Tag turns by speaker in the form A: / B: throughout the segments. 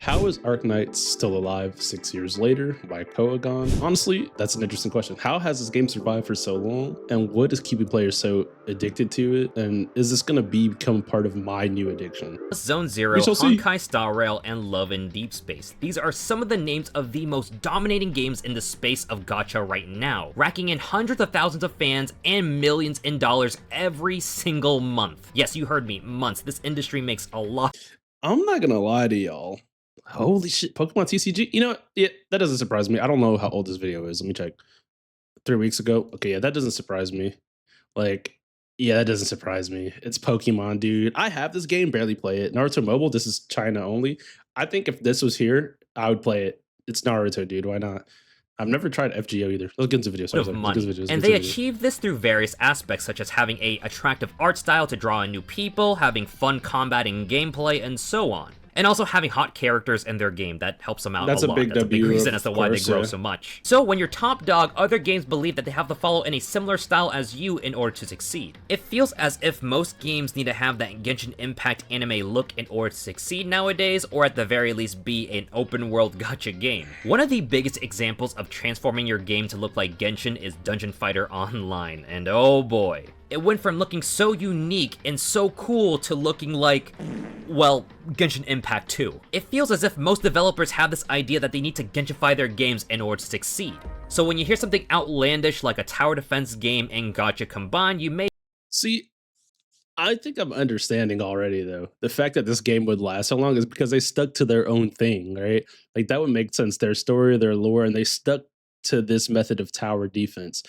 A: How is Arknights still alive 6 years later by Poagon? Honestly, that's an interesting question. How has this game survived for so long? And what is keeping players so addicted to it? And is this going to become part of my new addiction?
B: Zone Zero,
A: We shall see.
B: Honkai Star Rail, and Love in Deep Space. These are some of the names of the most dominating games in the space of gacha right now, racking in hundreds of thousands of fans and millions in dollars every single month. Yes, you heard me, months. This industry makes a lot.
A: I'm not going to lie to y'all. Holy shit, Pokemon TCG? You know what? Yeah, that doesn't surprise me. I don't know how old this video is. Let me check. 3 weeks ago? Okay, yeah, that doesn't surprise me. Like, yeah, that doesn't surprise me. It's Pokemon, dude. I have this game, barely play it. Naruto Mobile, this is China only. I think if this was here, I would play it. It's Naruto, dude. Why not? I've never tried FGO either. Let's get into video. Sorry,
B: Of
A: sorry.
B: money.
A: Let's get into
B: And
A: video.
B: they achieve this through various aspects, such as having a attractive art style to draw in new people, having fun combating gameplay, and so on. And also having hot characters in their game that helps them out
A: That's
B: a
A: a
B: lot.
A: big
B: That's a big
A: W,
B: reason
A: of
B: as to why they
A: course,
B: grow
A: yeah.
B: so much. So when you're top dog, other games believe that they have to follow in a similar style as you in order to succeed. It feels as if most games need to have that Genshin Impact anime look in order to succeed nowadays, or at the very least be an open world gacha game. One of the biggest examples of transforming your game to look like Genshin is Dungeon Fighter Online, and oh boy. It went from looking so unique and so cool to looking like, well, Genshin Impact 2. It feels as if most developers have this idea that they need to Genshify their games in order to succeed. So when you hear something outlandish like a tower defense game and gacha combined, you may
A: See, I think I'm understanding already, though. The fact that this game would last so long is because they stuck to their own thing, right? Like, that would make sense. Their story, their lore, and they stuck to this method of tower defense.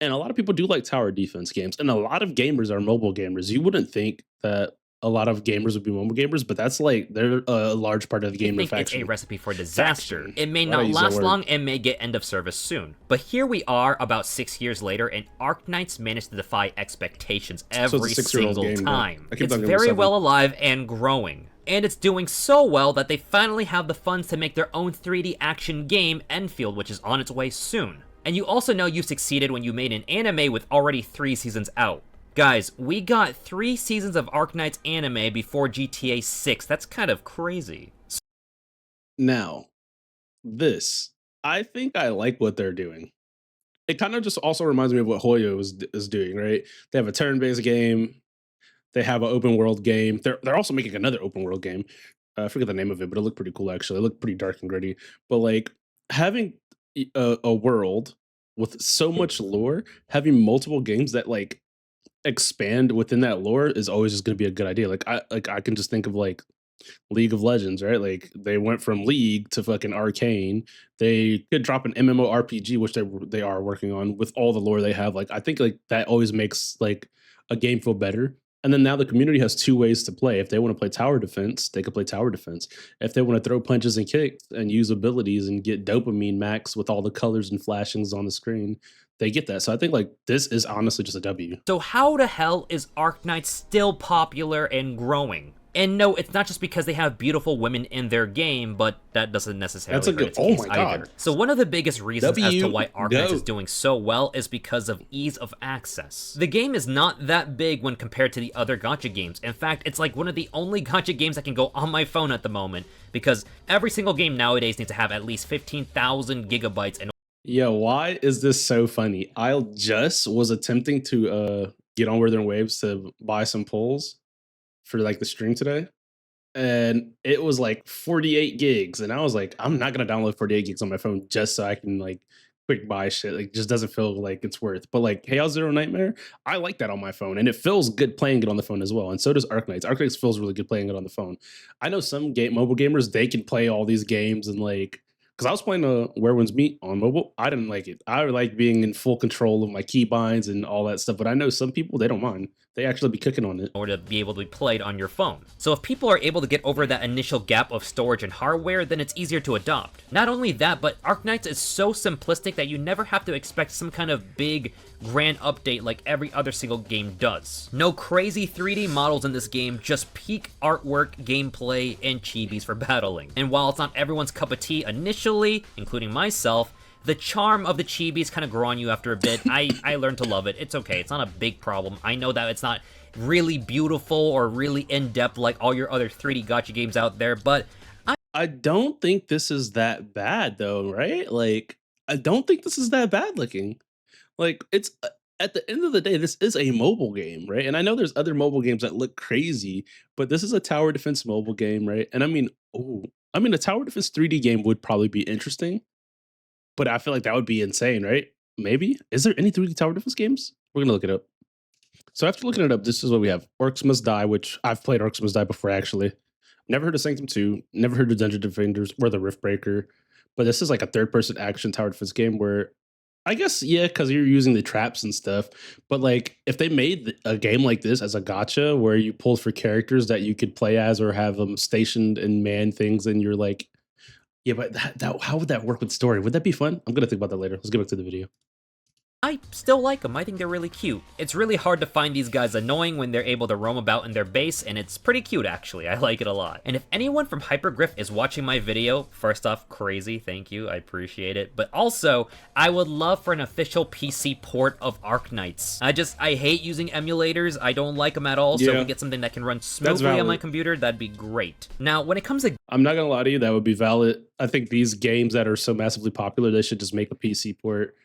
A: And a lot of people do like tower defense games, and a lot of gamers are mobile gamers. You wouldn't think that a lot of gamers would be mobile gamers, but that's like they're a large part of the gamer
B: think it's a
A: faction.
B: recipe for disaster.
A: Faction.
B: It may
A: Why do I
B: not
A: use that
B: last
A: word?
B: long and may get end of service soon. But here we are about 6 years later, and Arknights managed to defy expectations every
A: 6-year-old
B: single
A: game, bro.
B: time.
A: I keep
B: It's
A: talking about
B: very
A: 7.
B: well alive and growing. And it's doing so well that they finally have the funds to make their own 3D action game, Enfield, which is on its way soon. And you also know you succeeded when you made an anime with already 3 seasons out. Guys, we got 3 seasons of Arknights anime before GTA 6. That's kind of crazy.
A: Now, this, I think I like what they're doing. It kind of just also reminds me of what Hoyo is doing, right? They have a turn-based game. They have an open world game. They're also making another open world game. I forget the name of it, but it looked pretty cool actually. It looked pretty dark and gritty. But like having a world with so much lore, having multiple games that like expand within that lore is always just going to be a good idea. I can just think of like League of Legends, right? Like they went from League to fucking Arcane. They could drop an MMORPG, which they are working on with all the lore they have. Like I think like that always makes like a game feel better. And then now the community has 2 ways to play. If they want to play tower defense, they can play tower defense. If they want to throw punches and kicks and use abilities and get dopamine max with all the colors and flashings on the screen, they get that. So I think like this is honestly just a W.
B: So how the hell is Arknights still popular and growing? And no, it's not just because they have beautiful women in their game, but that doesn't necessarily
A: That's a
B: hurt
A: good-
B: its
A: oh
B: case
A: my God.
B: either. So one of the biggest reasons as to why Arknights
A: go.
B: is doing so well is because of ease of access. The game is not that big when compared to the other gacha games. In fact, it's like one of the only gacha games that can go on my phone at the moment, because every single game nowadays needs to have at least 15,000 gigabytes in
A: Yeah, why is this so funny? I just was attempting to get on Wuthering Waves to buy some pulls for like the stream today. And it was like 48 gigs. And I was like, I'm not gonna download 48 gigs on my phone just so I can like quick buy shit. Like just doesn't feel like it's worth. But like Chaos Zero Nightmare, I like that on my phone. And it feels good playing it on the phone as well. And so does Arknights. Arknights feels really good playing it on the phone. I know some mobile gamers, they can play all these games and like because I was playing Where Winds Meet on mobile. I didn't like it. I like being in full control of my keybinds and all that stuff. But I know some people, they don't mind. They actually be cooking on it.
B: order to be able to be played on your phone. So if people are able to get over that initial gap of storage and hardware, then it's easier to adopt. Not only that, but Arknights is so simplistic that you never have to expect some kind of big, grand update like every other single game does. No crazy 3D models in this game, just peak artwork, gameplay, and chibis for battling. And while it's not everyone's cup of tea initially, including myself, the charm of the chibis kind of grow on you after a bit. I learned to love it. It's okay. It's not a big problem. I know that it's not really beautiful or really in-depth like all your other 3D gacha games out there, but
A: I don't think this is that bad though, right? Like, I don't think this is that bad looking. Like, it's at the end of the day, this is a mobile game, right? And I know there's other mobile games that look crazy, but this is a tower defense mobile game, right? And I mean, a tower defense 3D game would probably be interesting, but I feel like that would be insane, right? Maybe. Is there any 3D tower defense games? We're gonna look it up. So after looking it up, this is what we have: Orcs Must Die, which I've played Orcs Must Die before, actually. Never heard of Sanctum 2, never heard of Dungeon Defenders or the Rift Breaker, but this is like a third-person action tower defense game where I guess, yeah, because you're using the traps and stuff. But like, if they made a game like this as a gotcha, where you pulled for characters that you could play as or have them stationed and man things, and you're like, yeah, but that how would that work with story? Would that be fun? I'm gonna think about that later. Let's get back to the video.
B: I still like them, I think they're really cute. It's really hard to find these guys annoying when they're able to roam about in their base, and it's pretty cute actually, I like it a lot. And if anyone from Hypergriff is watching my video, first off, crazy, thank you, I appreciate it. But also, I would love for an official PC port of Arknights. I hate using emulators, I don't like them at all, so if
A: Yeah,
B: we get something that can run
A: that's
B: smoothly on my
A: valid.
B: computer, that'd be great. Now, when it comes to
A: I'm not gonna lie to you, that would be valid. I think these games that are so massively popular, they should just make a PC port.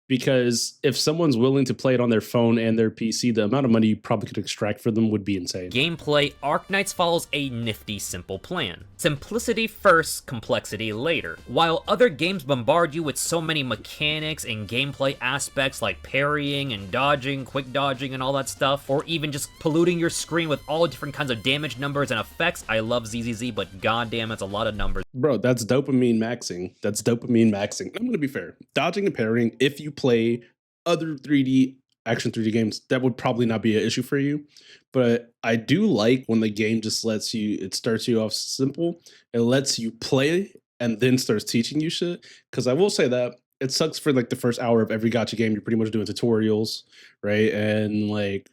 A: Because if someone's willing to play it on their phone and their PC, the amount of money you probably could extract for them would be insane.
B: gameplay, Arknights follows a nifty, simple plan. Simplicity first, complexity later. While other games bombard you with so many mechanics and gameplay aspects like parrying and dodging, quick dodging and all that stuff, or even just polluting your screen with all different kinds of damage numbers and effects, I love ZZZ, but goddamn, it's a lot of numbers.
A: Bro, that's dopamine maxing. That's dopamine maxing. I'm gonna be fair. Dodging and parrying, if you play other 3D action 3D games, that would probably not be an issue for you. But I do like when the game just lets you, it starts you off simple, it lets you play and then starts teaching you shit. Cause I will say that it sucks for like the first hour of every gotcha game, you're pretty much doing tutorials, right? And like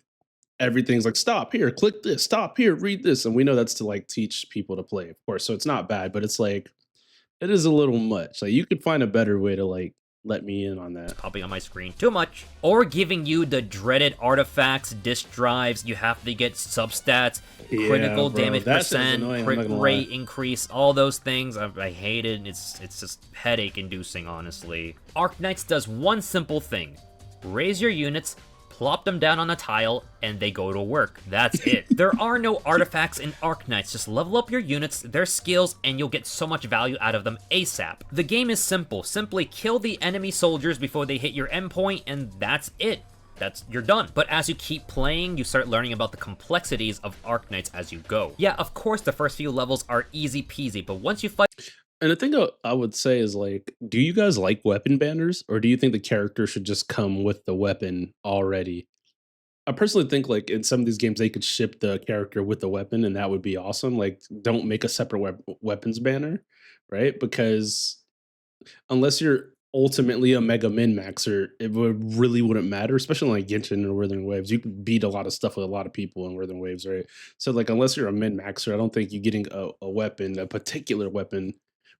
A: everything's like, stop here, click this, stop here, read this. And we know that's to like teach people to play, of course. So it's not bad, but it's like it is a little much. Like you could find a better way to like let me in on that.
B: Popping on my screen too much, or giving you the dreaded artifacts, disk drives, you have to get substats,
A: Yeah,
B: critical
A: bro.
B: damage
A: That shit is
B: percent,
A: annoying. I'm
B: crit
A: not gonna lie.
B: rate increase, all those things. I hate it. It's just headache inducing, honestly. Arknights does one simple thing: raise your units, plop them down on a tile, and they go to work. That's it. There are no artifacts in Arknights. Just level up your units, their skills, and you'll get so much value out of them ASAP. The game is simple. Simply kill the enemy soldiers before they hit your endpoint, and that's it. You're done. But as you keep playing, you start learning about the complexities of Arknights as you go. Yeah, of course the first few levels are easy peasy, but once you fight
A: And the thing I would say is like, do you guys like weapon banners, or do you think the character should just come with the weapon already? I personally think like in some of these games they could ship the character with the weapon, and that would be awesome. Like, don't make a separate weapons banner, right? Because unless you're ultimately a mega min maxer, it would really wouldn't matter, especially like Genshin or Wuthering Waves. You can beat a lot of stuff with a lot of people in Wuthering Waves, right? So like unless you're a min maxer, I don't think you getting a weapon, a particular weapon.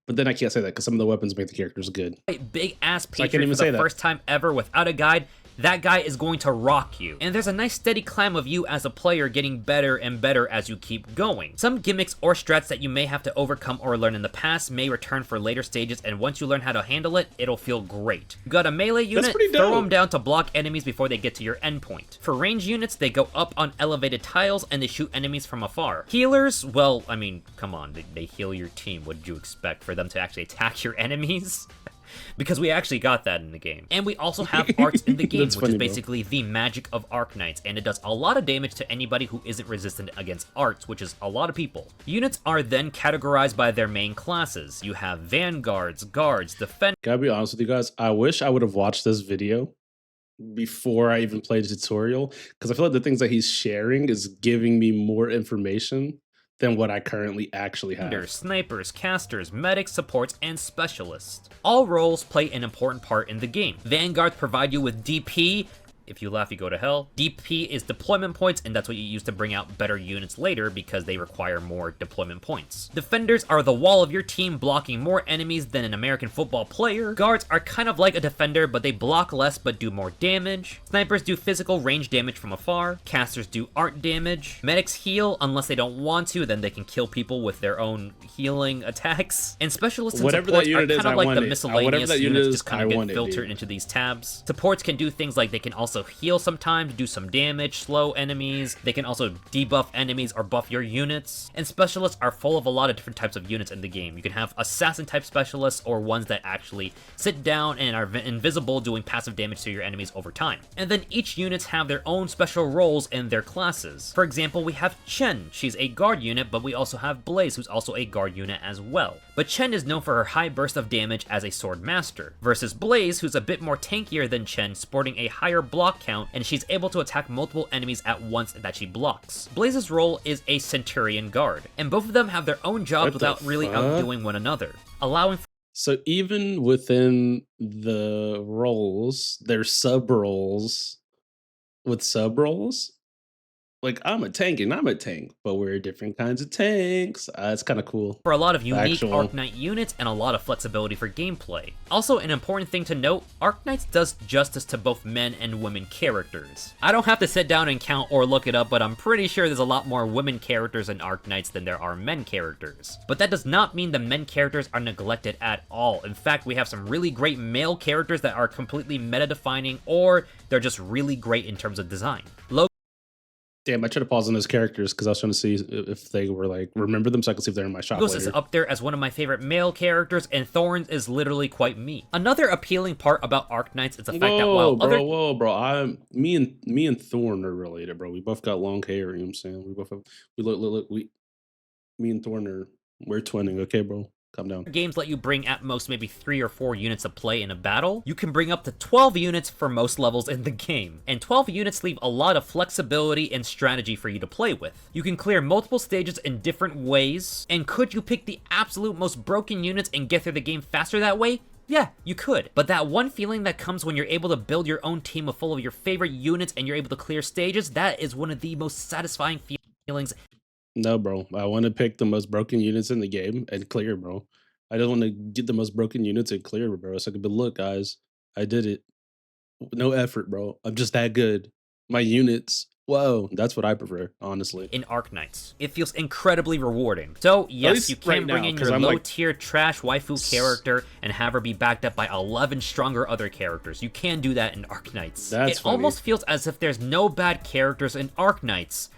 A: But then I can't say that because some of the weapons make the characters good.
B: big ass
A: So I can't
B: Patriot
A: even
B: for
A: say
B: the
A: that.
B: first time ever without a guide, that guy is going to rock you. And there's a nice steady climb of you as a player getting better and better as you keep going. Some gimmicks or strats that you may have to overcome or learn in the past may return for later stages, and once you learn how to handle it, it'll feel great. You got a melee unit,
A: pretty
B: throw
A: dope.
B: them down to block enemies before they get to your endpoint. For range units, they go up on elevated tiles and they shoot enemies from afar. Healers, well, I mean, come on, they heal your team. What did you expect, for them to actually attack your enemies? Because we actually got that in the game. And we also have arts in the game,
A: That's
B: which
A: funny,
B: is
A: bro.
B: basically the magic of Arknights, and it does a lot of damage to anybody who isn't resistant against arts, which is a lot of people. Units are then categorized by their main classes. You have vanguards, guards, defenders,
A: Gotta be honest with you guys. I wish I would have watched this video before I even played the tutorial, because I feel like the things that he's sharing is giving me more information than what I currently actually have.
B: snipers, casters, medics, supports, and specialists. All roles play an important part in the game. Vanguards provide you with DP, If you laugh, you go to hell. DP is deployment points, and that's what you use to bring out better units later because they require more deployment points. Defenders are the wall of your team, blocking more enemies than an American football player. Guards are kind of like a defender, but they block less but do more damage. Snipers do physical range damage from afar. Casters do art damage. Medics heal unless they don't want to, then they can kill people with their own healing attacks. And specialists and supports are kind of like the miscellaneous units, just kind of get filtered into these tabs. Supports can do things like they can also heal sometimes, do some damage, slow enemies. They can also debuff enemies or buff your units. And specialists are full of a lot of different types of units in the game. You can have assassin type specialists or ones that actually sit down and are invisible, doing passive damage to your enemies over time. And then each units have their own special roles in their classes. For example, we have Chen. She's a guard unit, but we also have Blaze, who's also a guard unit as well. But Chen is known for her high burst of damage as a sword master, versus Blaze, who's a bit more tankier than Chen, sporting a higher block count, and she's able to attack multiple enemies at once that she blocks. Blaze's role is a Centurion guard, and both of them have their own jobs without really outdoing one another, allowing for
A: So even within the roles, there's sub roles with sub roles. Like I'm a tank and I'm a tank, but we're different kinds of tanks. It's kind of cool.
B: a lot of unique
A: Actual.
B: Arknight units and a lot of flexibility for gameplay. Also, an important thing to note, Arknights does justice to both men and women characters. I don't have to sit down and count or look it up, but I'm pretty sure there's a lot more women characters in Arknights than there are men characters. But that does not mean the men characters are neglected at all. In fact, we have some really great male characters that are completely meta-defining, or they're just really great in terms of design.
A: Damn, I tried to pause on those characters because I was trying to see if they were like, remember them so I could see if they're in my shop
B: Logos
A: later.
B: is up there as one of my favorite male characters, and Thorns is literally quite me. Another appealing part about Arknights is the fact that while
A: me and Thorn are related, bro. We both got long hair, you know what I'm saying? We both have, me and Thorn we're twinning, okay, bro? Calm down.
B: games let you bring at most maybe 3 or 4 units of play in a battle, you can bring up to 12 units for most levels in the game. And 12 units leave a lot of flexibility and strategy for you to play with. You can clear multiple stages in different ways, and could you pick the absolute most broken units and get through the game faster that way? Yeah, you could. But that one feeling that comes when you're able to build your own team full of your favorite units and you're able to clear stages, that is one of the most satisfying feelings.
A: No, bro. I want to pick the most broken units in the game and clear, bro. I just want to get the most broken units and clear, bro. So I could be, look, guys, I did it. No effort, bro. I'm just that good. My units. Whoa, that's what I prefer, honestly.
B: In Arknights, it feels incredibly rewarding. So yes, you can bring in your low-tier trash waifu character and have her be backed up by 11 stronger other characters. You can do that in Arknights. It almost feels as if there's no bad characters in Arknights,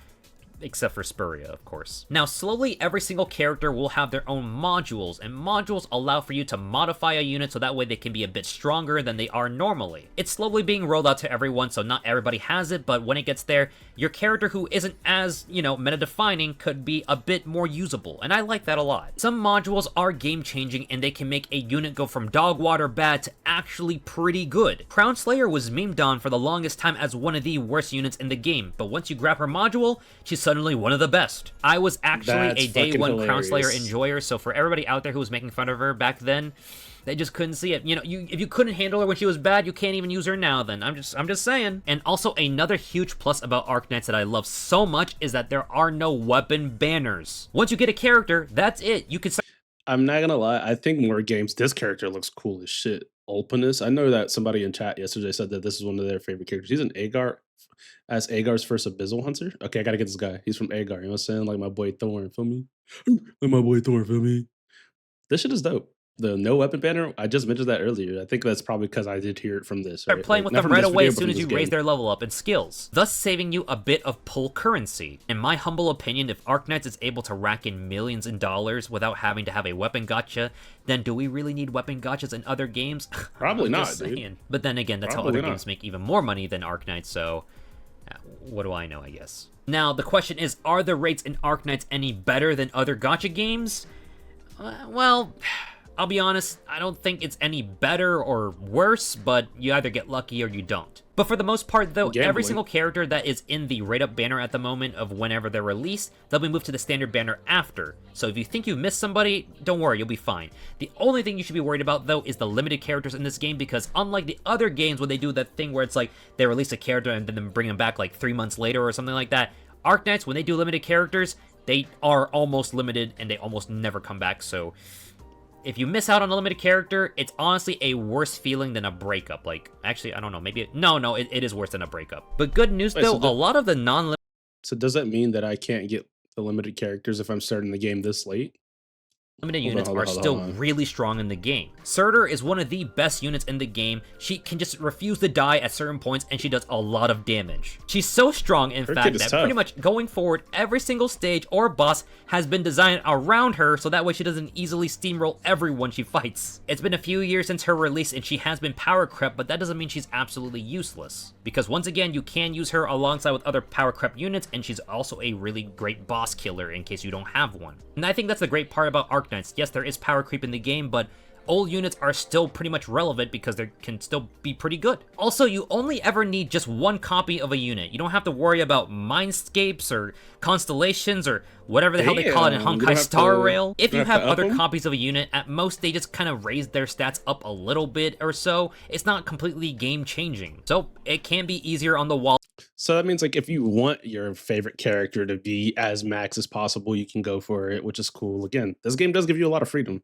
B: except for Spuria, of course. Now, slowly, every single character will have their own modules, and modules allow for you to modify a unit so that way they can be a bit stronger than they are normally. It's slowly being rolled out to everyone, so not everybody has it, but when it gets there, your character who isn't as, meta-defining could be a bit more usable, and I like that a lot. Some modules are game-changing, and they can make a unit go from dog water bad to actually pretty good. Crown Slayer was memed on for the longest time as one of the worst units in the game, but once you grab her module, she's suddenly one of the best. I was actually a day one Crown Slayer enjoyer, so for everybody out there who was making fun of her back then, they just couldn't see it. If you couldn't handle her when she was bad, you can't even use her now then. I'm just saying. And also another huge plus about Arknights that I love so much is that there are no weapon banners. Once you get a character, that's it. You can
A: I'm not gonna lie, I think more games, this character looks cool as shit. Ulpinus. I know that somebody in chat yesterday said that this is one of their favorite characters. He's an Agar, as Agar's first Abyssal Hunter. Okay, I gotta get this guy. He's from Agar, you know what I'm saying? Like my boy Thorn, feel me? Like my boy Thorn, feel me? This shit is dope. The no weapon banner, I just mentioned that earlier. I think that's probably because I did hear it from this.
B: Start playing with them right away as soon as you raise their level up and skills, thus saving you a bit of pull currency. In my humble opinion, if Arknights is able to rack in millions in dollars without having to have a weapon gacha, then do we really need weapon gachas in other games?
A: Probably not, dude.
B: But then again, that's how other games make even more money than Arknights, so what do I know, I guess. Now, the question is, are the rates in Arknights any better than other gacha games? Well, I'll be honest, I don't think it's any better or worse, but you either get lucky or you don't. But for the most part though, every single character that is in the rate up banner at the moment of whenever they're released, they'll be moved to the standard banner after. So if you think you've missed somebody, don't worry, you'll be fine. The only thing you should be worried about though is the limited characters in this game, because unlike the other games when they do that thing where it's like they release a character and then bring them back like 3 months later or something like that, Arknights, when they do limited characters, they are almost limited and they almost never come back. So if you miss out on a limited character, it's honestly a worse feeling than a breakup. Like, actually, I don't know, maybe it is worse than a breakup. But good news though, a lot of the non-limited.
A: So does that mean that I can't get the limited characters if I'm starting the game this late?
B: Limited units are still really strong in the game. Surtur is one of the best units in the game. She can just refuse to die at certain points, and she does a lot of damage. She's so strong, in fact, that pretty much going forward, every single stage or boss has been designed around her, so that way she doesn't easily steamroll everyone she fights. It's been a few years since her release, and she has been power crept, but that doesn't mean she's absolutely useless. Because once again, you can use her alongside with other power crept units, and she's also a really great boss killer in case you don't have one. And I think that's the great part about Arknights. Yes, there is power creep in the game, but old units are still pretty much relevant because they can still be pretty good. Also, you only ever need just one copy of a unit. You don't have to worry about mindscapes or constellations or whatever the hell they call it in Honkai Star Rail. If you have other copies of a unit, at most they just kind of raise their stats up a little bit or so. It's not completely game changing. So it can be easier on the wall.
A: So that means like if you want your favorite character to be as max as possible, you can go for it, which is cool. Again, this game does give you a lot of freedom.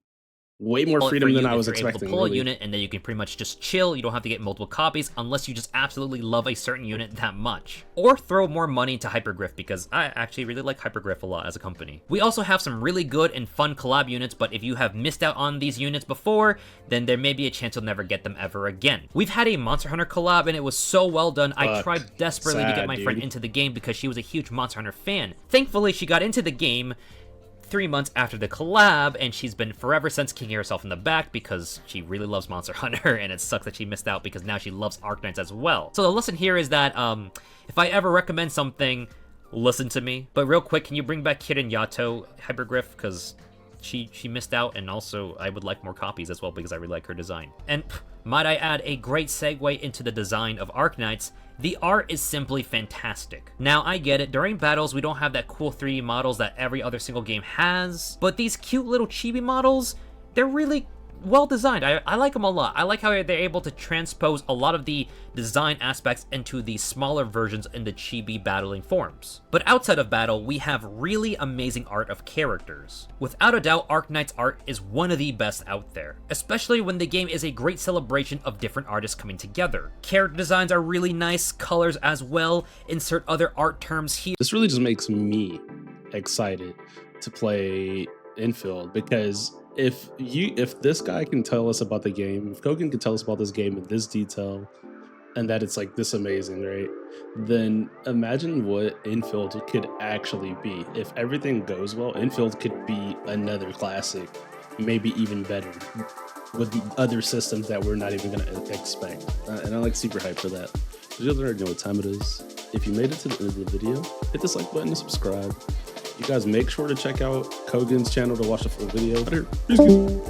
A: Way more freedom than I was expecting.
B: Pull a unit and then you can pretty much just chill. You don't have to get multiple copies unless you just absolutely love a certain unit that much. Or throw more money into Hypergriff, because I actually really like Hypergriff a lot as a company. We also have some really good and fun collab units, but if you have missed out on these units before, then there may be a chance you'll never get them ever again. We've had a Monster Hunter collab and it was so well done. I tried desperately to get my friend into the game because she was a huge Monster Hunter fan. Thankfully, she got into the game 3 months after the collab, and she's been forever since kicking herself in the back because she really loves Monster Hunter, and it sucks that she missed out because now she loves Arknights as well. So the lesson here is that if I ever recommend something, listen to me. But real quick, can you bring back Kid and Yato Hypergriff, because she missed out, and also I would like more copies as well because I really like her design. And might I add, a great segue into the design of Arknights. The art is simply fantastic. Now, I get it, during battles, we don't have that cool 3D models that every other single game has, but these cute little chibi models, they're really well designed. I like them a lot. I like how they're able to transpose a lot of the design aspects into the smaller versions in the chibi battling forms. But outside of battle, we have really amazing art of characters. Without a doubt, Arknights art is one of the best out there, especially when the game is a great celebration of different artists coming together. Character designs are really nice, colors as well, insert other art terms here.
A: This really just makes me excited to play Infield, because if this guy can tell us about the game, if Kogan can tell us about this game in this detail, and that it's like this amazing, right? Then imagine what Infield could actually be. If everything goes well, Infield could be another classic, maybe even better, with other systems that we're not even gonna expect. And I'm like super hyped for that. You guys already know what time it is. If you made it to the end of the video, hit this like button and subscribe. You guys make sure to check out Kogan's channel to watch the full video. Peace.